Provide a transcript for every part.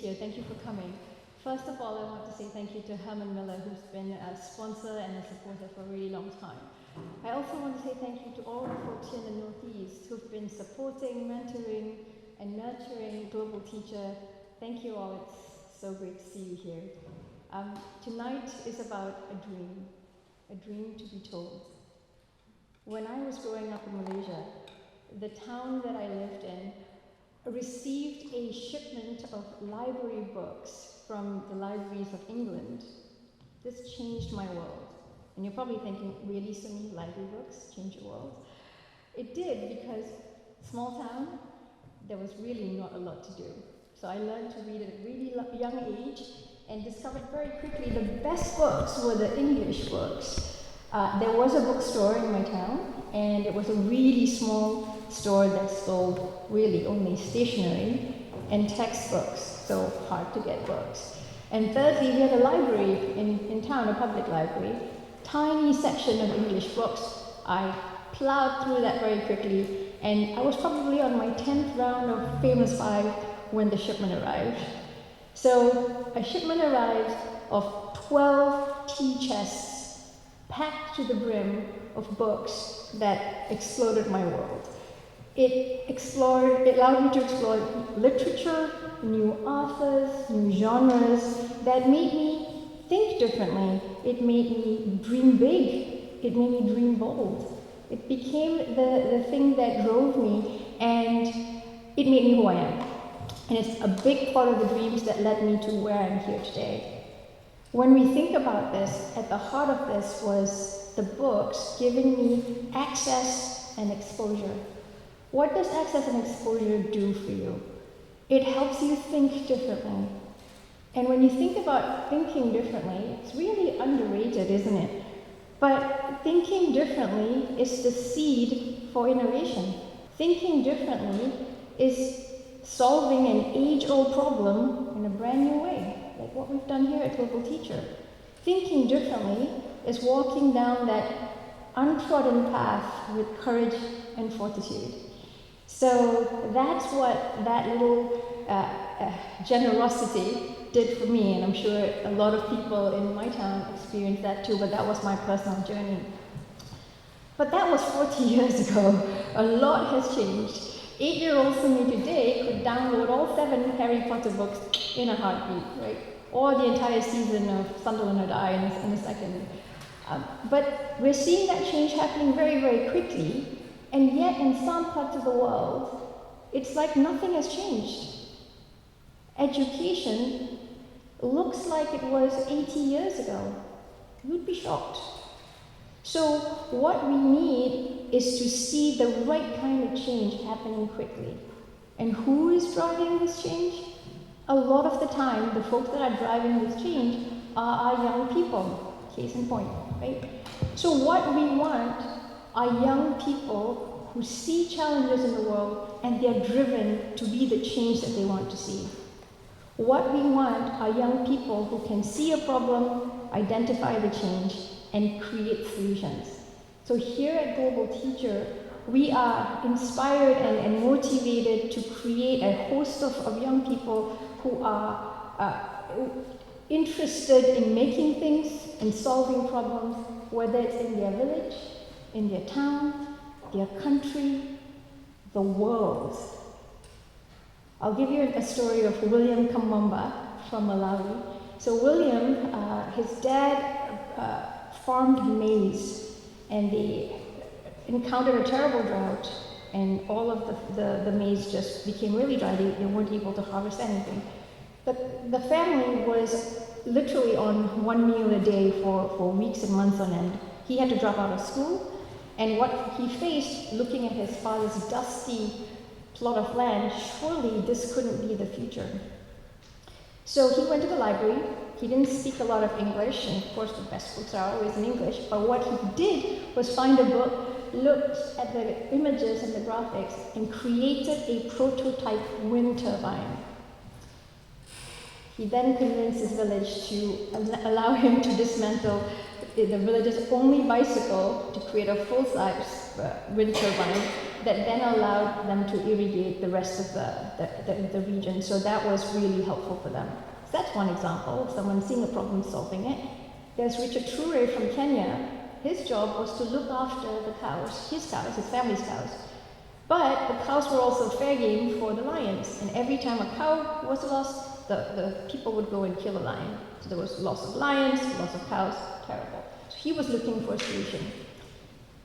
here. Thank you for coming. First of all, I want to say thank you to Herman Miller, who's been a sponsor and a supporter for a really long time. I also want to say thank you to all the folks here in the Northeast who've been supporting, mentoring, and nurturing Global Teacher. Thank you all. It's so great to see you here. Tonight is about a dream to be told. When I was growing up in Malaysia, the town that I lived in received a shipment of library books from the libraries of England. This changed my world. And you're probably thinking, really, Sumi, library books change your world? It did, because small town, there was really not a lot to do. So I learned to read at a really young age and discovered very quickly the best books were the English books. There was a bookstore in my town, and it was a really small store that sold really only stationery and textbooks, so hard to get books. And thirdly, we had a library in town, a public library, tiny section of English books. I plowed through that very quickly, and I was probably on my 10th round of Famous Five when the shipment arrived. So a shipment arrived of 12 tea chests packed to the brim of books that exploded my world. It allowed me to explore literature, new authors, new genres that made me think differently. It made me dream big. It made me dream bold. It became the thing that drove me, and it made me who I am. And it's a big part of the dreams that led me to where I'm here today. When we think about this, at the heart of this was the books giving me access and exposure. What does access and exposure do for you? It helps you think differently. And when you think about thinking differently, it's really underrated, isn't it? But thinking differently is the seed for innovation. Thinking differently is solving an age-old problem in a brand new way, like what we've done here at Global Teacher. Thinking differently is walking down that untrodden path with courage and fortitude. So that's what that little generosity did for me, and I'm sure a lot of people in my town experienced that too, but that was my personal journey. But that was 40 years ago. A lot has changed. 8-year-old Sumi today could download all 7 Harry Potter books in a heartbeat, right? Or the entire season of Sunderland or Die in a second. But we're seeing that change happening very, very quickly, and yet in some parts of the world, it's like nothing has changed. Education looks like it was 80 years ago. You'd be shocked. So what we need is to see the right kind of change happening quickly. And who is driving this change? A lot of the time, the folks that are driving this change are our young people. Case in point, right? So what we want are young people who see challenges in the world and they're driven to be the change that they want to see. What we want are young people who can see a problem, identify the change, and create solutions. So here at Global Teacher, we are inspired and motivated to create a host of young people who are interested in making things and solving problems, whether it's in their village, in their town, their country, the world. I'll give you a story of William Kamwamba from Malawi. So William, his dad farmed maize, and they encountered a terrible drought, and all of the maize just became really dry. They weren't able to harvest anything. The family was literally on one meal a day for weeks and months on end. He had to drop out of school, and what he faced looking at his father's dusty plot of land, surely this couldn't be the future. So he went to the library. He didn't speak a lot of English, and of course the best books are always in English, but what he did was find a book, looked at the images and the graphics, and created a prototype wind turbine. He then convinced his village to allow him to dismantle the village's only bicycle to create a full-size wind turbine that then allowed them to irrigate the rest of the region. So that was really helpful for them. So that's one example of someone seeing a problem, solving it. There's Richard Trure from Kenya. His job was to look after the cows, his family's cows. But the cows were also fair game for the lions. And every time a cow was lost, the people would go and kill a lion. So there was loss of lions, loss of cows, terrible. So he was looking for a solution.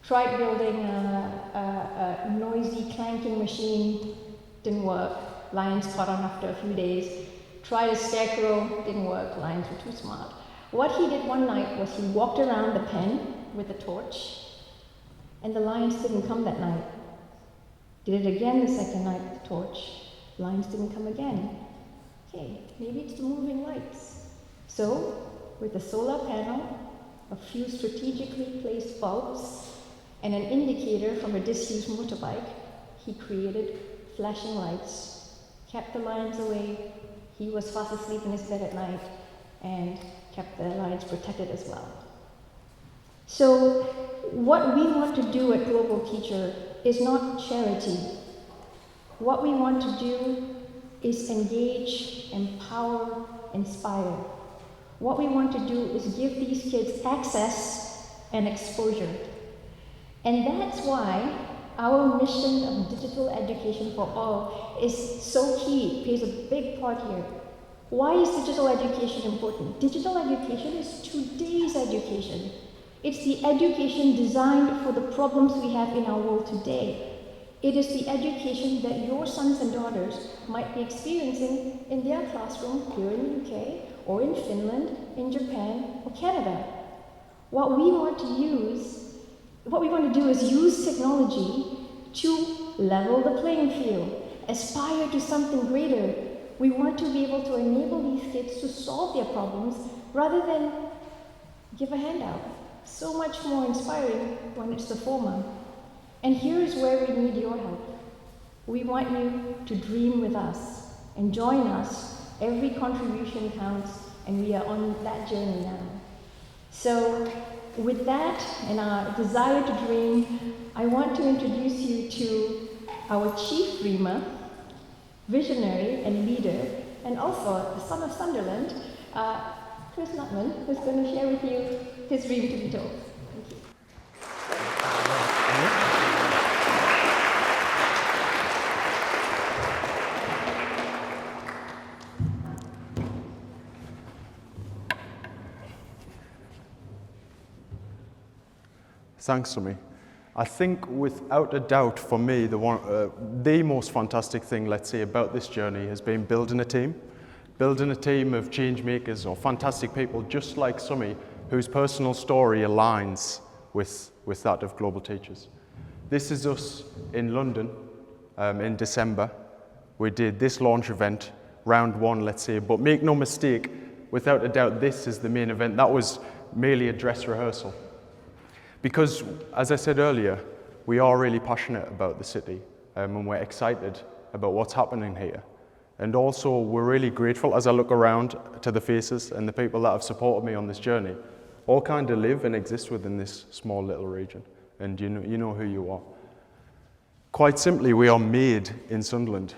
Tried building a noisy clanking machine, didn't work. Lions caught on after a few days. Tried a scarecrow, didn't work. Lions were too smart. What he did one night was he walked around the pen with a torch, and the lions didn't come that night. Did it again the second night with the torch. Lions didn't come again. Okay, maybe it's the moving lights. So, with a solar panel, a few strategically placed bulbs, and an indicator from a disused motorbike, he created flashing lights, kept the lions away. He was fast asleep in his bed at night, and kept the lions protected as well. So, what we want to do at Global Teacher is not charity. What we want to do is engage, empower, inspire. What we want to do is give these kids access and exposure. And that's why our mission of digital education for all is so key. It plays a big part here. Why is digital education important? Digital education is today's education. It's the education designed for the problems we have in our world today. It is the education that your sons and daughters might be experiencing in their classroom here in the UK, or in Finland, in Japan, or Canada. What we want to do is use technology to level the playing field, aspire to something greater. We want to be able to enable these kids to solve their problems rather than give a handout. So much more inspiring when it's the former. And here is where we need your help. We want you to dream with us and join us. Every contribution counts, and we are on that journey now. So, with that and our desire to dream, I want to introduce you to our chief dreamer, visionary and leader, and also the son of Sunderland, Chris Nutman, who's going to share with you his dream to be told. Thank you. Thanks, Sumi. I think without a doubt for me, the most fantastic thing, let's say, about this journey has been building a team. Building a team of change makers or fantastic people just like Sumi, whose personal story aligns with that of Global Teachers. This is us in London in December. We did this launch event, round one, let's say, but make no mistake, without a doubt, this is the main event. That was merely a dress rehearsal. Because, as I said earlier, we are really passionate about the city and we're excited about what's happening here. And also, we're really grateful as I look around to the faces and the people that have supported me on this journey. All kind of live and exist within this small little region. And you know who you are. Quite simply, we are made in Sunderland.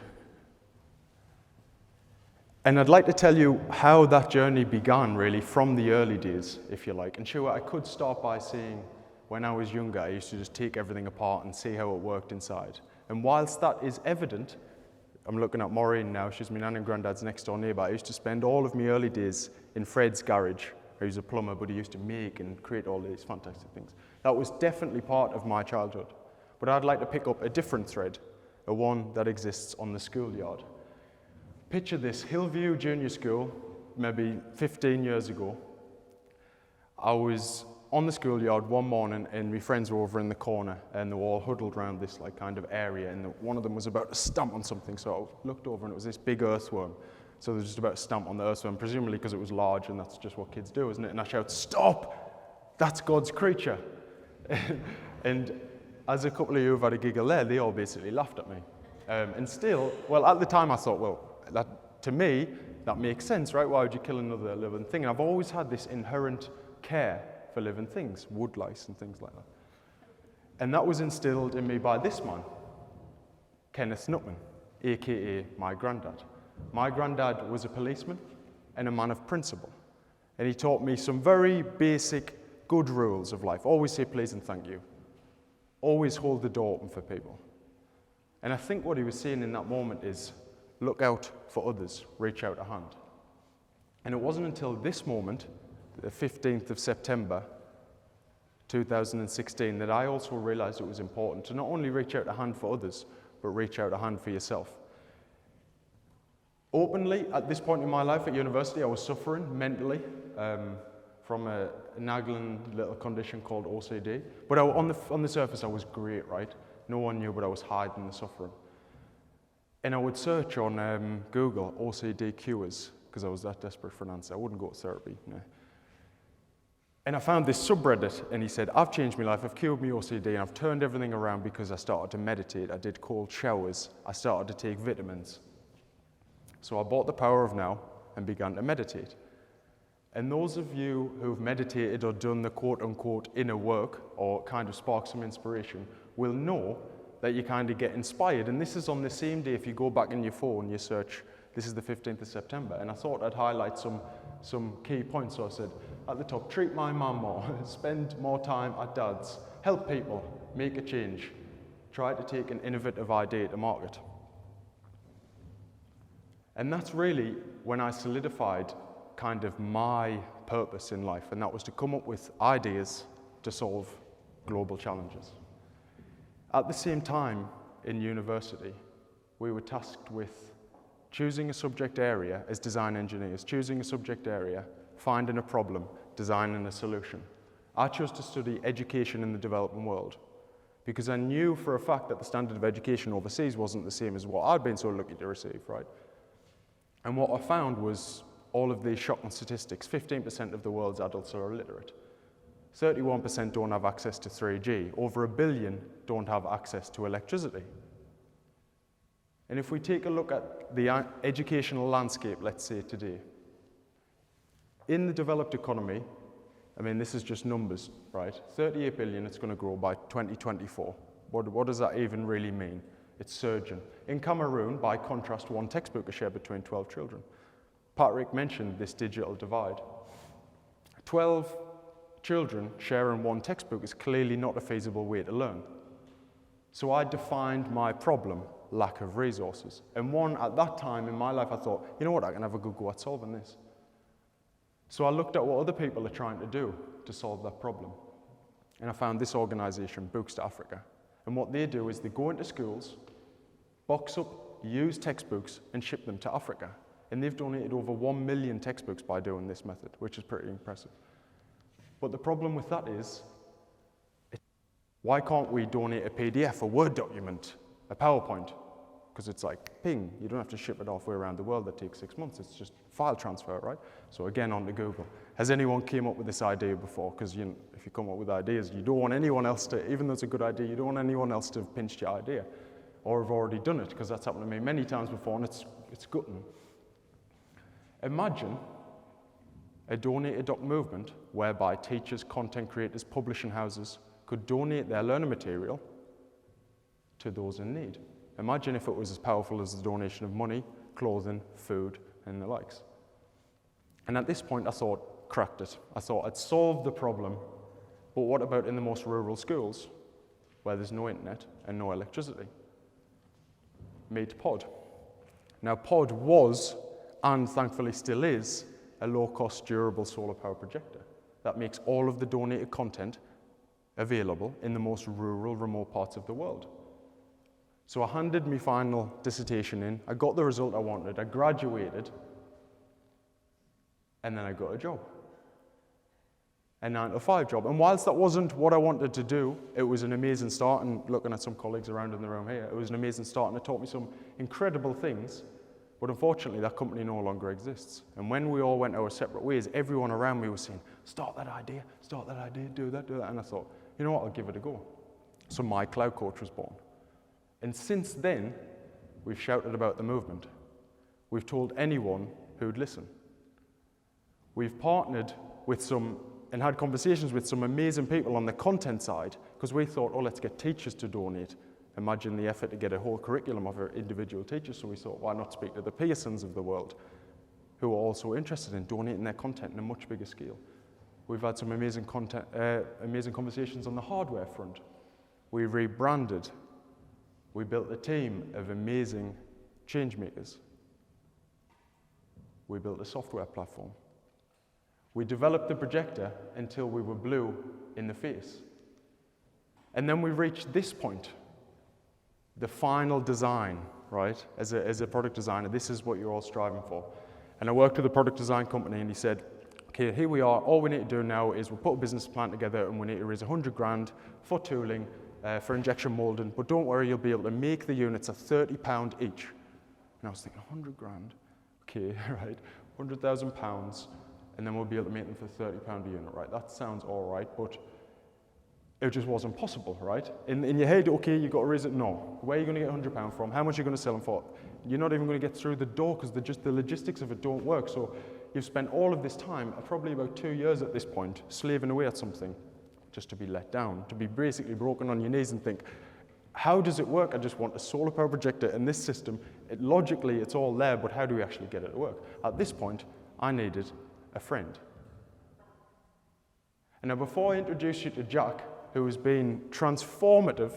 And I'd like to tell you how that journey began, really, from the early days, if you like. And sure, I could start by saying, when I was younger, I used to just take everything apart and see how it worked inside. And whilst that is evident, I'm looking at Maureen now, she's my nan and granddad's next door neighbour. I used to spend all of my early days in Fred's garage. He was a plumber, but he used to make and create all these fantastic things. That was definitely part of my childhood. But I'd like to pick up a different thread, a one that exists on the schoolyard. Picture this, Hillview Junior School, maybe 15 years ago. I was on the schoolyard one morning and my friends were over in the corner and they were all huddled around this kind of area, and one of them was about to stamp on something, so I looked over and it was this big earthworm. So they were just about to stamp on the earthworm, presumably because it was large and that's just what kids do, isn't it? And I shout, "Stop! That's God's creature." And as a couple of you have had a giggle there, they all basically laughed at me. And still, well, at the time I thought, well, to me, that makes sense, right? Why would you kill another living thing? And I've always had this inherent care for living things, wood lice and things like that. And that was instilled in me by this man, Kenneth Nutman, aka my granddad. My granddad was a policeman and a man of principle. And he taught me some very basic good rules of life. Always say please and thank you. Always hold the door open for people. And I think what he was saying in that moment is, look out for others, reach out a hand. And it wasn't until this moment, the 15th of September, 2016, that I also realized it was important to not only reach out a hand for others, but reach out a hand for yourself. Openly, at this point in my life at university, I was suffering mentally from a nagging little condition called OCD. But on the surface, I was great, right? No one knew, but I was hiding the suffering. And I would search on Google OCD cures, because I was that desperate for an answer. I wouldn't go to therapy, no. And I found this subreddit, and he said, I've changed my life, I've cured my OCD, and I've turned everything around because I started to meditate, I did cold showers, I started to take vitamins. So I bought The Power of Now and began to meditate. And those of you who've meditated or done the quote-unquote inner work, or kind of spark some inspiration, will know that you kind of get inspired. And this is on the same day, if you go back in your phone, you search, this is the 15th of September, and I thought I'd highlight some key points. So I said, at the top, treat my mum more, spend more time at dad's, help people, make a change, try to take an innovative idea to market. And that's really when I solidified kind of my purpose in life, and that was to come up with ideas to solve global challenges. At the same time, in university, we were tasked with choosing a subject area as design engineers, choosing a subject area, finding a problem, designing a solution. I chose to study education in the developing world because I knew for a fact that the standard of education overseas wasn't the same as what I'd been so lucky to receive, right? And what I found was all of these shocking statistics. 15% of the world's adults are illiterate. 31% don't have access to 3G. Over 1 billion don't have access to electricity. And if we take a look at the educational landscape, let's say today, in the developed economy, I mean, this is just numbers, right? 38 billion, it's going to grow by 2024. What does that even really mean? It's surging. In Cameroon, by contrast, one textbook is shared between 12 children. Patrick mentioned this digital divide. 12 children sharing one textbook is clearly not a feasible way to learn. So I defined my problem, lack of resources. And at that time in my life, I thought, you know what, I can have a good go at solving this. So I looked at what other people are trying to do to solve that problem. And I found this organization, Books to Africa. And what they do is they go into schools, box up used textbooks, and ship them to Africa. And they've donated over 1 million textbooks by doing this method, which is pretty impressive. But the problem with that is, why can't we donate a PDF, a Word document, a PowerPoint? Because it's like, ping, you don't have to ship it halfway around the world. That takes 6 months. It's just file transfer, right? So again, on to Google. Has anyone came up with this idea before? Because if you come up with ideas, you don't want anyone else to, even though it's a good idea, you don't want anyone else to have pinched your idea or have already done it, because that's happened to me many times before, and it's gutting. Imagine a donate-a-doc movement whereby teachers, content creators, publishing houses could donate their learning material to those in need. Imagine if it was as powerful as the donation of money, clothing, food, and the likes. And at this point, I thought, cracked it. I thought I'd solved the problem, but what about in the most rural schools where there's no internet and no electricity? Made Pod. Now, Pod was, and thankfully still is, a low-cost, durable solar power projector that makes all of the donated content available in the most rural, remote parts of the world. So I handed my final dissertation in, I got the result I wanted, I graduated, and then I got a job. A 9-to-5 job. And whilst that wasn't what I wanted to do, it was an amazing start, and looking at some colleagues around in the room here, it was an amazing start, and it taught me some incredible things. But unfortunately, that company no longer exists. And when we all went our separate ways, everyone around me was saying, start that idea, do that. And I thought, you know what, I'll give it a go. So My Cloud Coach was born. And since then, we've shouted about the movement. We've told anyone who'd listen. We've partnered with some and had conversations with some amazing people on the content side, because we thought, oh, let's get teachers to donate. Imagine the effort to get a whole curriculum of our individual teachers, so we thought, why not speak to the Pearsons of the world, who are also interested in donating their content on a much bigger scale. We've had some amazing conversations on the hardware front. We rebranded. We built a team of amazing change makers. We built a software platform. We developed the projector until we were blue in the face. And then we reached this point, the final design, right? As a product designer, this is what you're all striving for. And I worked with a product design company, and he said, okay, here we are. All we need to do now is we'll put a business plan together, and we need to raise 100 grand for tooling, for injection molding. But don't worry, you'll be able to make the units at £30 each. And I was thinking, 100 grand? Okay, right, £100,000. And then we'll be able to make them for £30 a unit, right? That sounds all right, but it just wasn't possible, right? In your head, okay, you've got to raise it. No. Where are you going to get £100 from? How much are you going to sell them for? You're not even going to get through the door because the logistics of it don't work. So you've spent all of this time, probably about 2 years at this point, slaving away at something just to be let down, to be basically broken on your knees and think, how does it work? I just want a solar power projector in this system. Logically, it's all there, but how do we actually get it to work? At this point, I needed a friend. And now before I introduce you to Jack, who has been transformative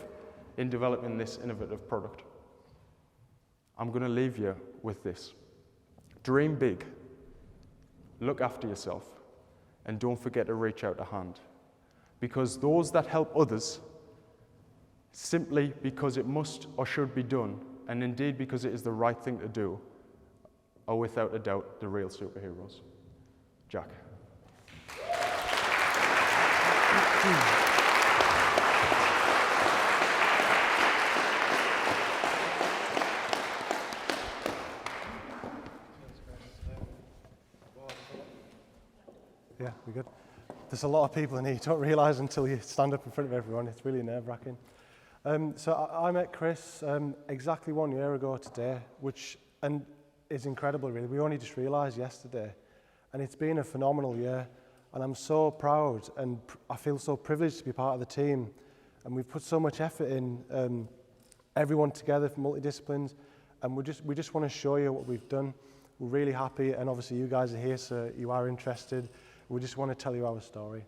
in developing this innovative product, I'm going to leave you with this. Dream big, look after yourself, and don't forget to reach out a hand. Because those that help others, simply because it must or should be done, and indeed because it is the right thing to do, are without a doubt the real superheroes. Jack. Yeah, we're good. There's a lot of people in here. You don't realise until you stand up in front of everyone. It's really nerve-wracking. So I met Chris exactly 1 year ago today, which is incredible, really. We only just realised yesterday. And it's been a phenomenal year. And I'm so proud, and I feel so privileged to be part of the team. And we've put so much effort in, everyone together from multidisciplines. And we just want to show you what we've done. We're really happy, and obviously you guys are here, so you are interested. We just want to tell you our story.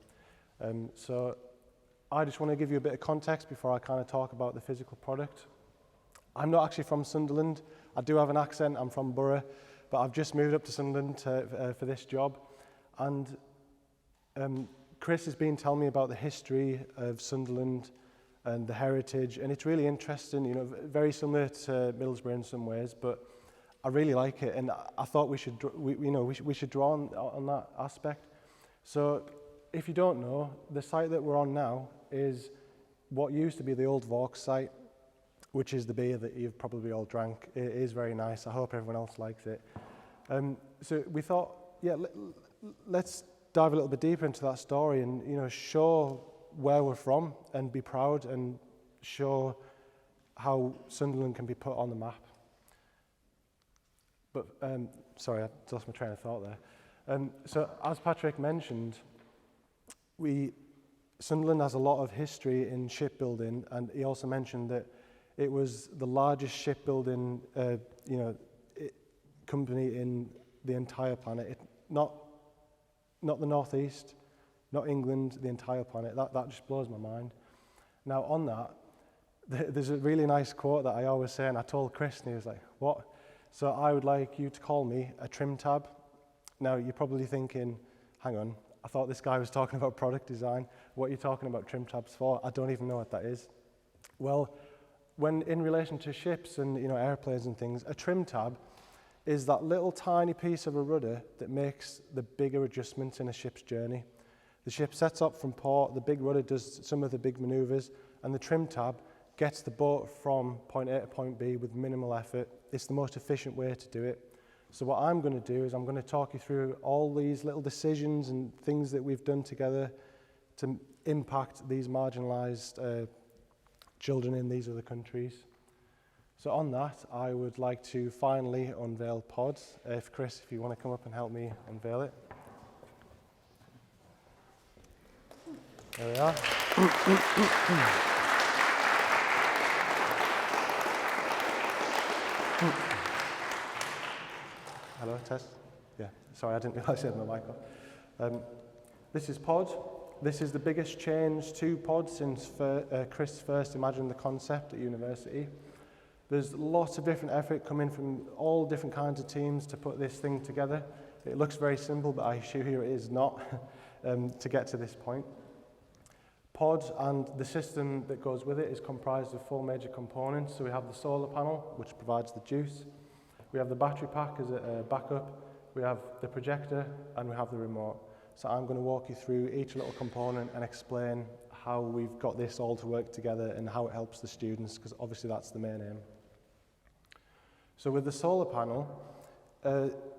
So I just want to give you a bit of context before I kind of talk about the physical product. I'm not actually from Sunderland. I do have an accent. I'm from Borough, but I've just moved up to Sunderland for this job. And Chris has been telling me about the history of Sunderland and the heritage, and it's really interesting, you know, very similar to Middlesbrough in some ways, but I really like it, and I thought we should draw on that aspect. So if you don't know, the site that we're on now is what used to be the old Vaux site, which is the beer that you've probably all drank. It is very nice. I hope everyone else likes it. So we thought, yeah, let's dive a little bit deeper into that story and, you know, show where we're from and be proud and show how Sunderland can be put on the map. But, sorry, I lost my train of thought there. So as Patrick mentioned, Sunderland has a lot of history in shipbuilding, and he also mentioned that it was the largest shipbuilding company in the entire planet. Not the Northeast, not England, the entire planet. That just blows my mind. Now on that, there's a really nice quote that I always say, and I told Chris, and he was like, what? So I would like you to call me a trim tab. Now you're probably thinking, hang on, I thought this guy was talking about product design. What are you talking about trim tabs for? I don't even know what that is. Well, when in relation to ships and, you know, airplanes and things, a trim tab is that little tiny piece of a rudder that makes the bigger adjustments in a ship's journey. The ship sets up from port, the big rudder does some of the big maneuvers, and the trim tab gets the boat from point A to point B with minimal effort. It's the most efficient way to do it. So what I'm going to do is I'm going to talk you through all these little decisions and things that we've done together to impact these marginalised children in these other countries. So on that, I would like to finally unveil Pod. Chris, if you want to come up and help me unveil it. There we are. Hello, test. Yeah, sorry, I didn't realise I had my mic off. This is Pod. This is the biggest change to Pod since Chris first imagined the concept at university. There's lots of different effort coming from all different kinds of teams to put this thing together. It looks very simple, but I assure you it is not to get to this point. Pod and the system that goes with it is comprised of 4 major components. So we have the solar panel, which provides the juice. We have the battery pack as a backup. We have the projector, and we have the remote. So I'm going to walk you through each little component and explain how we've got this all to work together and how it helps the students, because obviously that's the main aim. So with the solar panel,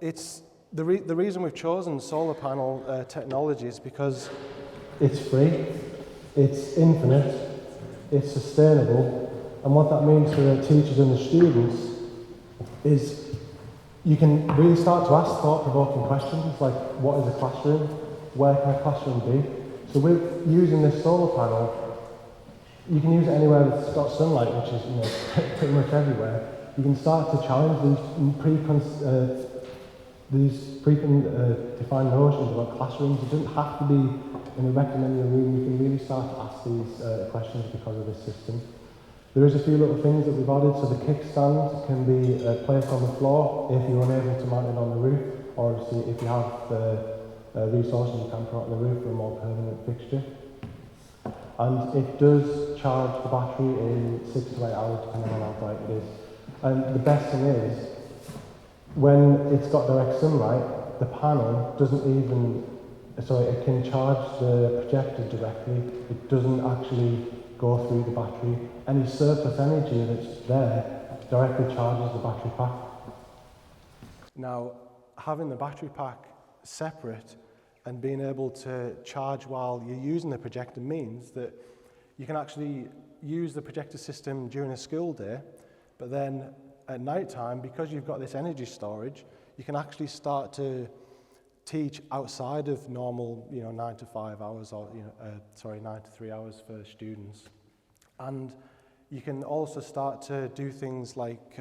it's the reason we've chosen solar panel technology is because it's free, it's infinite, it's sustainable, and what that means for the teachers and the students is you can really start to ask thought-provoking questions like, what is a classroom? Where can a classroom be? So with using this solar panel, you can use it anywhere that's got sunlight, which is pretty much everywhere. You can start to challenge these predefined notions about classrooms. It doesn't have to be in a recommended room. You can really start to ask these questions because of this system. There is a few little things that we've added. So the kickstand can be placed on the floor if you're unable to mount it on the roof, or obviously if you have the resources, you can put it on the roof for a more permanent fixture. And it does charge the battery in 6 to 8 hours, depending on how bright it is. And the best thing is, when it's got direct sunlight, the panel doesn't even, so it can charge the projector directly. It doesn't actually go through the battery. Any surplus energy that's there directly charges the battery pack. Now, having the battery pack separate and being able to charge while you're using the projector means that you can actually use the projector system during a school day, but then at night time, because you've got this energy storage, you can actually start to teach outside of normal, 9 to 5 hours, or 9 to 3 hours for students. And you can also start to do things like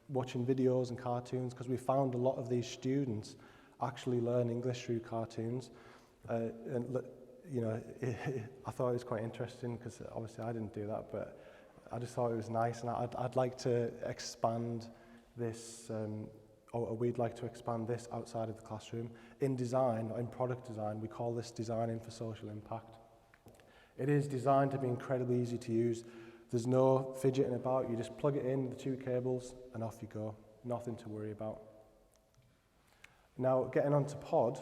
watching videos and cartoons, because we found a lot of these students actually learn English through cartoons. I thought it was quite interesting, because obviously I didn't do that, but I just thought it was nice, and I'd like to expand this, or we'd like to expand this outside of the classroom. In design, or in product design, we call this designing for social impact. It is designed to be incredibly easy to use. There's no fidgeting about. You just plug it in, the 2 cables, and off you go. Nothing to worry about. Now, getting on to Pod.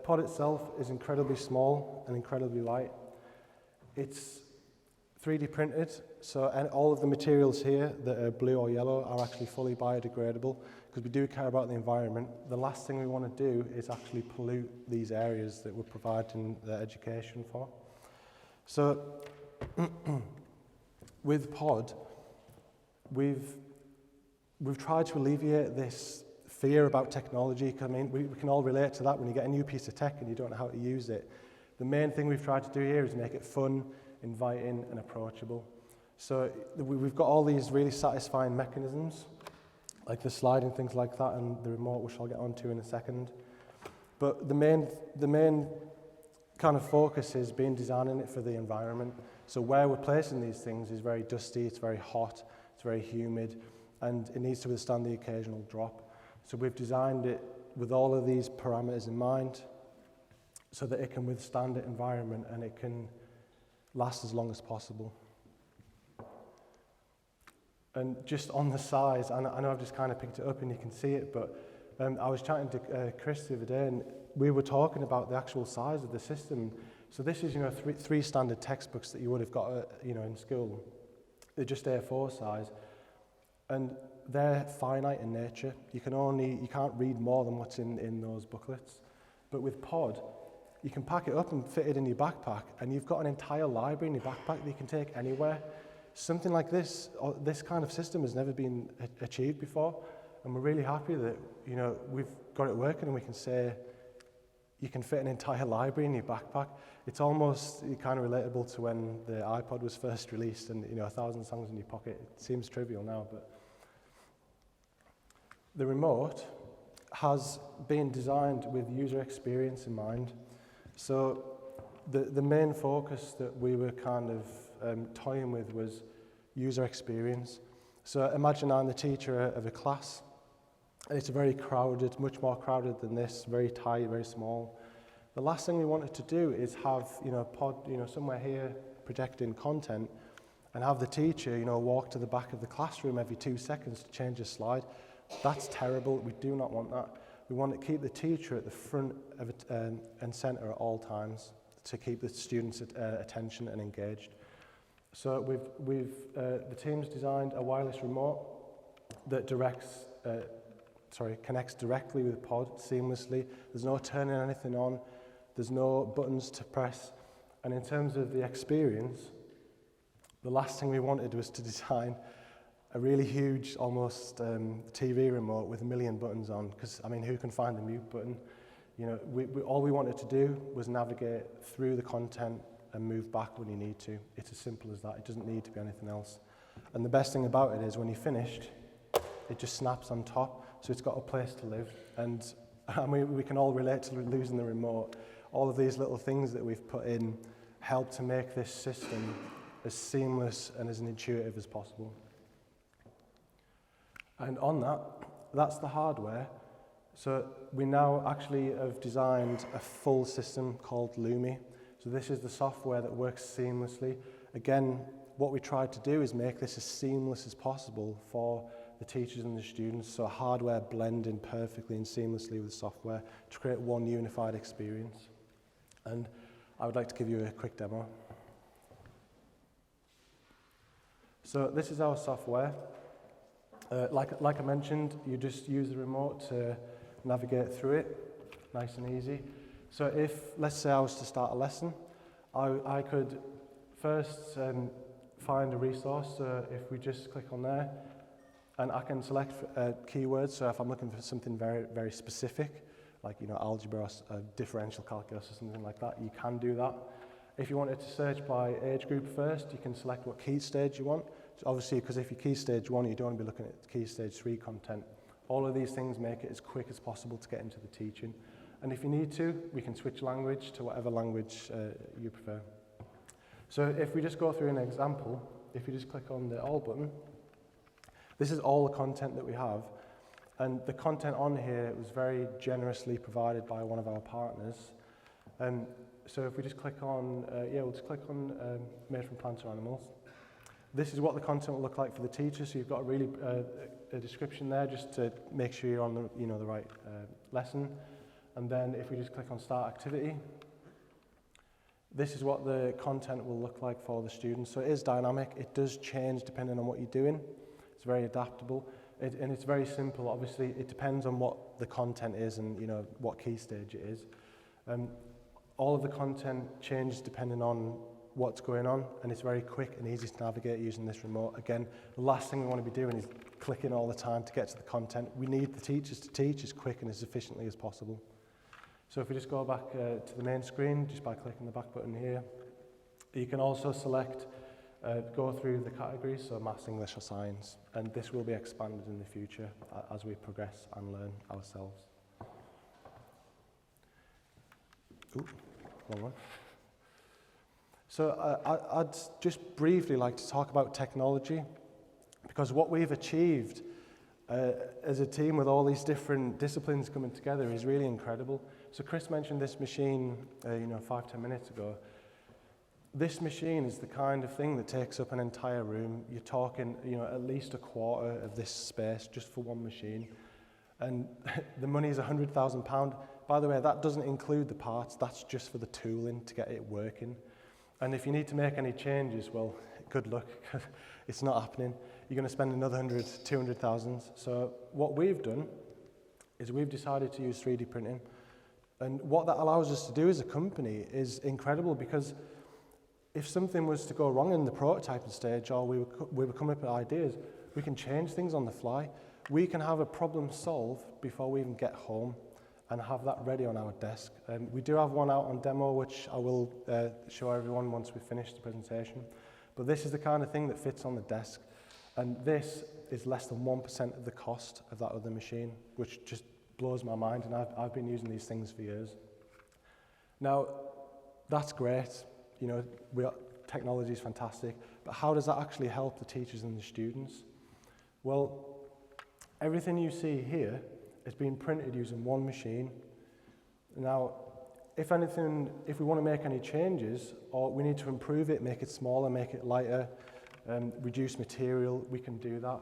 Pod itself is incredibly small and incredibly light. It's 3D printed, so all of the materials here that are blue or yellow are actually fully biodegradable, because we do care about the environment. The last thing we want to do is actually pollute these areas that we're providing the education for. So with Pod, we've tried to alleviate this fear about technology. I mean, we can all relate to that when you get a new piece of tech and you don't know how to use it. The main thing we've tried to do here is make it fun, inviting and approachable. So we've got all these really satisfying mechanisms, like the slide and things like that, and the remote, which I'll get onto in a second. But the main kind of focus is designing it for the environment. So where we're placing these things is very dusty, it's very hot, it's very humid, and it needs to withstand the occasional drop. So we've designed it with all of these parameters in mind, so that it can withstand the environment and it can last as long as possible. And just on the size, I know I've just kind of picked it up and you can see it, but I was chatting to Chris the other day, and we were talking about the actual size of the system. So this is, three standard textbooks that you would have got, in school. They're just A4 size, and they're finite in nature. You can't read more than what's in those booklets. But with Pod, you can pack it up and fit it in your backpack, and you've got an entire library in your backpack that you can take anywhere. Something like this, or this kind of system has never been achieved before, and we're really happy that we've got it working, and we can say, you can fit an entire library in your backpack. It's almost kind of relatable to when the iPod was first released and 1,000 songs in your pocket. It seems trivial now, but the remote has been designed with user experience in mind. So the main focus that we were kind of toying with was user experience. So imagine I'm the teacher of a class, and it's very crowded, much more crowded than this, very tight, very small. The last thing we wanted to do is have, Pod, somewhere here projecting content, and have the teacher, walk to the back of the classroom every 2 seconds to change a slide. That's terrible. We do not want that. We want to keep the teacher at the front of it, and centre at all times to keep the students' attention and engaged. So the team's designed a wireless remote that connects directly with Pod seamlessly. There's no turning anything on. There's no buttons to press. And in terms of the experience, the last thing we wanted was to design a really huge, almost TV remote with 1 million buttons on, because, who can find the mute button? All we wanted to do was navigate through the content and move back when you need to. It's as simple as that. It doesn't need to be anything else. And the best thing about it is when you're finished, it just snaps on top, so it's got a place to live. And we can all relate to losing the remote. All of these little things that we've put in help to make this system as seamless and as intuitive as possible. And on that's the hardware. So we now actually have designed a full system called Lumi. So this is the software that works seamlessly. Again, what we tried to do is make this as seamless as possible for the teachers and the students, so hardware blending perfectly and seamlessly with the software to create one unified experience. And I would like to give you a quick demo. So this is our software. Like I mentioned, you just use the remote to navigate through it, nice and easy. So if, let's say I was to start a lesson, I could first find a resource. So if we just click on there, and I can select keywords. So if I'm looking for something very, very specific, like algebra or differential calculus or something like that, you can do that. If you wanted to search by age group first, you can select what key stage you want. So obviously, because if you're key stage 1, you don't want to be looking at key stage 3 content. All of these things make it as quick as possible to get into the teaching. And if you need to, we can switch language to whatever language you prefer. So if we just go through an example, if you just click on the All button, this is all the content that we have. And the content on here was very generously provided by one of our partners. So if we just click on, we'll just click on Made from Plants or Animals. This is what the content will look like for the teacher. So you've got a description there just to make sure you're on the right lesson. And then if we just click on Start Activity, this is what the content will look like for the students. So it is dynamic. It does change depending on what you're doing. It's very adaptable. And it's very simple. Obviously, it depends on what the content is and what key stage it is. All of the content changes depending on what's going on, and it's very quick and easy to navigate using this remote. Again, the last thing we want to be doing is clicking all the time to get to the content. We need the teachers to teach as quick and as efficiently as possible. So if we just go back to the main screen, just by clicking the back button here, you can also select, go through the categories, so maths, English or science, and this will be expanded in the future as we progress and learn ourselves. Ooh, wrong one. So I'd just briefly like to talk about technology, because what we've achieved as a team with all these different disciplines coming together is really incredible. So Chris mentioned this machine 5-10 minutes ago. This machine is the kind of thing that takes up an entire room. You're talking at least a quarter of this space just for one machine. And the money is £100,000. By the way, that doesn't include the parts, that's just for the tooling to get it working. And if you need to make any changes, well, good luck, it's not happening. You're going to spend another 100, 200,000. So what we've done is we've decided to use 3D printing. And what that allows us to do as a company is incredible, because if something was to go wrong in the prototyping stage, or we were coming up with ideas, we can change things on the fly. We can have a problem solved before we even get home. and have that ready on our desk. We do have one out on demo, which I will show everyone once we finish the presentation. But this is the kind of thing that fits on the desk. And this is less than 1% of the cost of that other machine, which just blows my mind, and I've been using these things for years. Now, that's great, you know, technology is fantastic, but how does that actually help the teachers and the students? Well, everything you see here is being printed using one machine. Now, if we want to make any changes, or we need to improve it, make it smaller, make it lighter, reduce material, we can do that.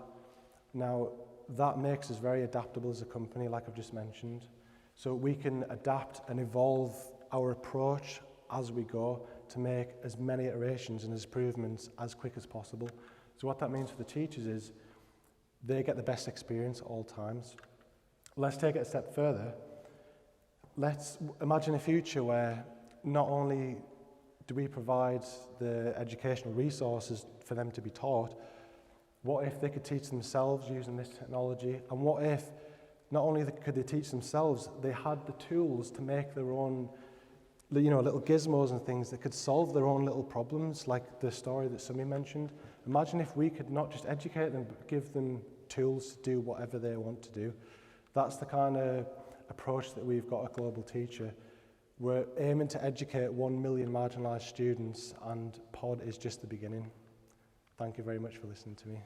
Now, that makes us very adaptable as a company, like I've just mentioned. So we can adapt and evolve our approach as we go to make as many iterations and improvements as quick as possible. So what that means for the teachers is they get the best experience at all times. Let's take it a step further. Let's imagine a future where not only do we provide the educational resources for them to be taught, what if they could teach themselves using this technology? And what if not only could they teach themselves, they had the tools to make their own, you know, little gizmos and things that could solve their own little problems, like the story that Sumi mentioned. Imagine if we could not just educate them, but give them tools to do whatever they want to do. That's the kind of approach that we've got at Global Teacher. We're aiming to educate 1 million marginalised students, and Pod is just the beginning. Thank you very much for listening to me.